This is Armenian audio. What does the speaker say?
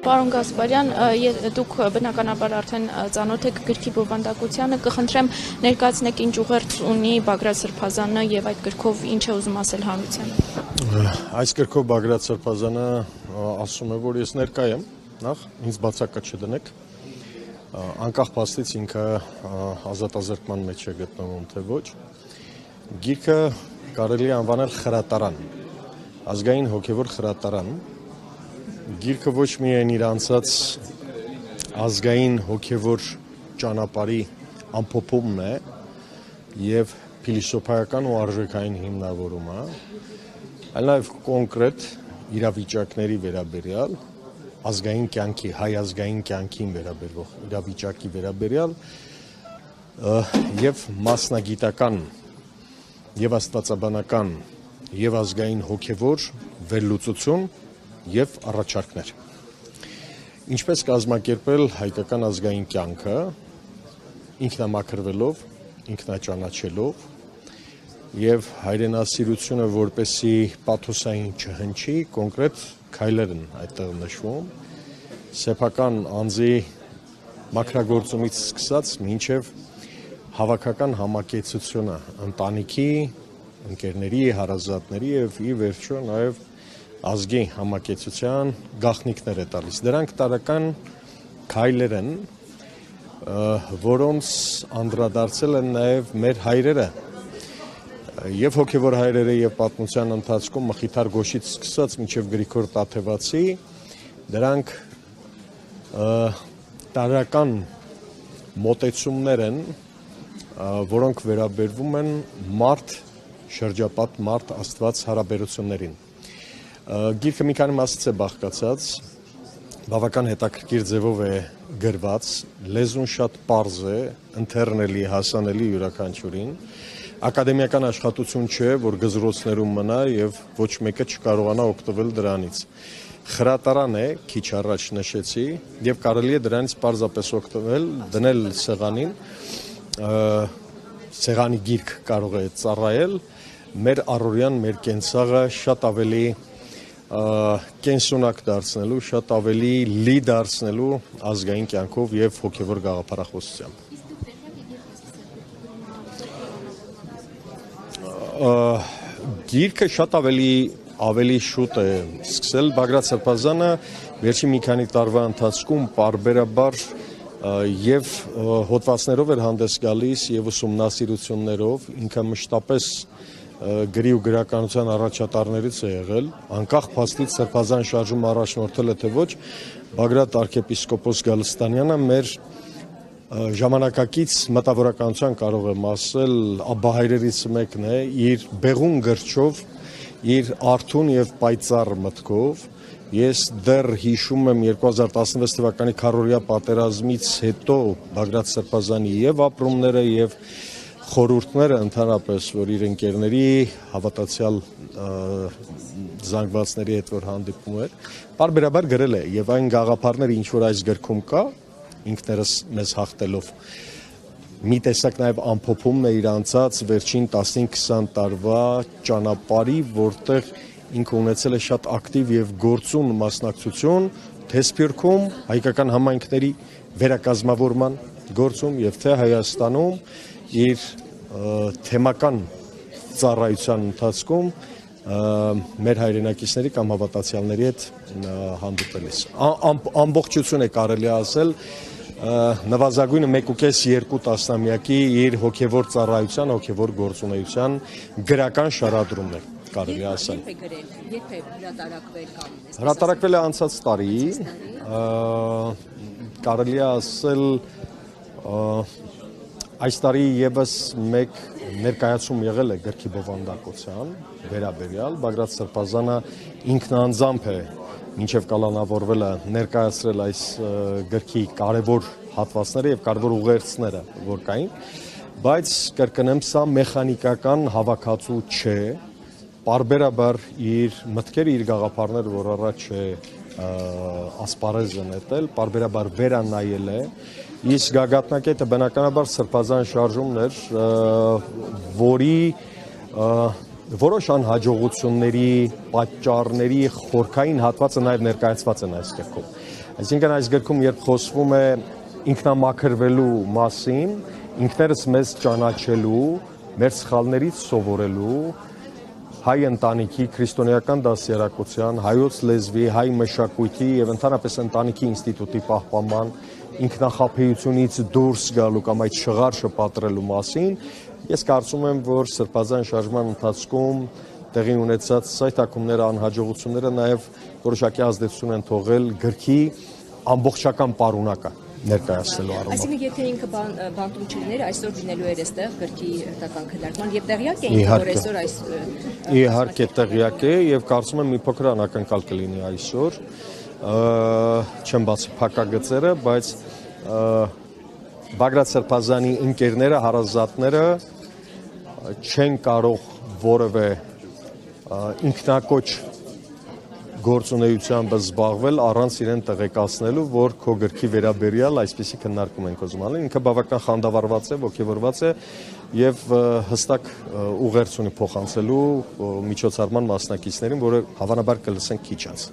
Պարոն Գասպարյան, դուք բնականաբար արդեն ծանոթ եք գրքի բովանդակությանը, կխնդրեմ ներկայացնեք ինչ ուղերձ ունի Բագրատ Սրբազանը եւ այդ գրքով ինչ է ուզում ասել հանրությանը։ Այս գրքով Բագրատ Սրբազանը ասում է, որ ես ներկա եմ, նախ ինձ բացակայ չդնեք, անկախ փաստից ինքը ազատազրկման մեջ է գտնվում, թե ոչ։ Գիրքը կարելի է անվանել խրատարան, ազգային հոգևոր խրատարան։ Գիրքը ոչ միայն իր անցած ազգային հոգևոր ճանապարհի ամփոփումն է եւ փիլիսոփայական ու արժեքային հիմնավորումը, այլ նաեւ կոնկրետ իրավիճակների վերաբերյալ, ազգային կյանքի, հայ ազգային կյանքին վերաբերող իրավիճակի վերաբերյալ եւ մասնագիտական եւ աստվածաբանական եւ ազգային հոգևոր վերլուծություն եւ առաջարկներ։ Ինչպես կազմակերպել հայկական ազգային կյանքը ինքնամաքրվելով, ինքնաճանաչելով եւ հայրենասիրությունը որպեսի պաթոսային չհնչի, կոնկրետ քայլեր են այդտեղ նշվում, սեփական անձի մաքրագործումից սկսած մինչեւ հավաքական համակեցությունը ընտանիքի, ընկերների, հարազատների եւ ի վերջո նաեւ ազգի համակեցության գաղտնիքներ է տալիս։ Դրանք տարական քայլեր են, որոնց անդրադարձել են նաեւ մեր հայրերը եւ հոգեվոր հայրերը եւ պատմության ընթացքում Մխիթար Գոշից սկսած մինչեւ Գրիգոր Տաթևացի, դրանք տարական մոտեցումներ են, որոնք վերաբերվում են մարդ, շրջապատ մարդ Աստված հարաբերություններին։ Գիրքը մի քանի մասից է բաղկացած, բավական հետաքրքիր ձևով է գրված, լեզուն շատ պարզ է, ընթեռնելի, հասանելի յուրաքանչյուրին, ակադեմիական աշխատություն չէ, որ գզրոցներում մնա եւ ոչ մեկը չկարողանա օգտվել դրանից։ Խրատարան է, քիչ առաջ նշեցի, եւ կարելի է դրանից պարզապես օգտվել, դնել սեղանին, սեղանի գիրք կարող է ծառայել, մեր առօրյան, մեր կենցաղը շատ ավելի կենսունակ դարձնելու, շատ ավելի լի դարձնելու ազգային կյանքով եւ հոգեվոր գաղափարախոսությամբ։ Գիրքը շատ ավելի շուտ է սկսել Բագրատ Սրբազանը վերջին մի քանի տարվա ընթացքում պարբերաբար եւ հոդվածներով էր հանդես գալիս եւ ուսումնասիրություններով, ինքը մշտապես գրի ու գրականության առաջատարներից է եղել, անկախ փաստից Սրբազան շարժումը առաջնորդել է թե ոչ, Բագրատ arczepiskopos Գալստանյանը մեր ժամանակակից մտավորականության կարող եմ ասել աբահայրերից մեկն է, իր բեղուն գրչով, իր արթուն եւ պայծառ մտքով, ես դեռ հիշում եմ 2016 թվականի քառորյա պատերազմից հետո Բագրատ Սրբազանի եւ ապրումները եւ խորհուրդները ընդհանրապես, որ իր ընկերների հավատացյալ զանգվածների հետ որ հանդիպում էր, պարբերաբար գրել է եւ այն գաղափարները, ինչ որ այս գրքում կա, ինքներս մեզ հաղթելով մի տեսակ նաեւ ամփոփումն է իր անցած վերջին 15-20 տարվա ճանապարհի, որտեղ ինքը ունեցել է շատ ակտիվ եւ գործուն մասնակցություն թե Սփյուռքում հայկական համայնքների վերակազմավորման գործում եւ թե Հայաստանում իր թեմական ծառայության ընթացքում մեր հայրենակիցների կամ հավատացյալների հետ հանդիպելիս։ Ամբողջություն է կարելի ասել նվազագույնը 1.5-2 տասնամյակի իր հոգևոր ծառայության, հոգևոր գործունեության գրական շարադրումն է կարելի ասել։ Երբ է հրատարակվել կամ հրատարակվել է անցած տարի, կարելի է ասել այս տարի եւս մեկ ներկայացում եղել է գրքի բովանդակության վերաբերյալ, Բագրատ Սրբազանը ինքնանձամբ է մինչև կալանավորվելը ներկայացրել այս գրքի կարևոր հատվածները եւ կարևոր ուղերձները, որ կային, բայց կրկնեմ, սա մեխանիկական հավաքածու չէ, պարբերաբար իր մտքերը, իր գաղափարները, որ առաջ է ասպարեզ է նետել, պարբերաբար վերանայել է, իսկ գագաթնակետը բնականաբար Սրբազան շարժումն էր, որի որոշ անհաջողությունների, պատճառների խորքային հատվածը նաև ներկայացված են այս գրքում։ Այսինքն այս գրքում երբ խոսվում է ինքնամաքրվելու մասին, ինքներս մեզ ճանաչելու, մեր սխալներից սովորելու, հայ ընտանիքի, քրիստոնեական դասյարակության, հայոց լեզվի, հայ մշակույթի եւ ընդհանրապես ընտանիքի ինստիտուտի պահպանման, ինքնախաբեությունից դուրս գալու կամ այդ շղարշը պատրելու մասին, ես կարծում եմ, որ սրբազան շարժման ընթացքում տեղի ունեցած սայթաքումները, անհաջողությունները նաև որոշակի ազդեցություն են թողել գրքի ամբողջական պարունակը ներկայացնելու առումով։ Այսինքն եթե ինքը բանտում չլիներ, այսօր լինելու էր այստեղ գրքի հերթական քննարկման եւ տեղյակ էին, որ այսօր այս իհարկե տեղյակ է եւ կարծում եմ մի փոքր անակնկալ կլինի այսօր, չեմ բացի փակագծերը, բայց Բագրատ Սրբազանի ընկերները, հարազատները չեն կարող որևէ ինքնակոչ գործունեությամբ զբաղվել առանց իրեն տեղեկացնելու, որ քո գրքի վերաբերյալ այսպիսի քննարկում ենք ուզում անել։ Ինքը բավական խանդավառված է, ոգևորված է եւ հստակ ուղերձ ունի փոխանցելու միջոցառման մասնակիցներին, որը հավանաբար կլսեն քիչ անց։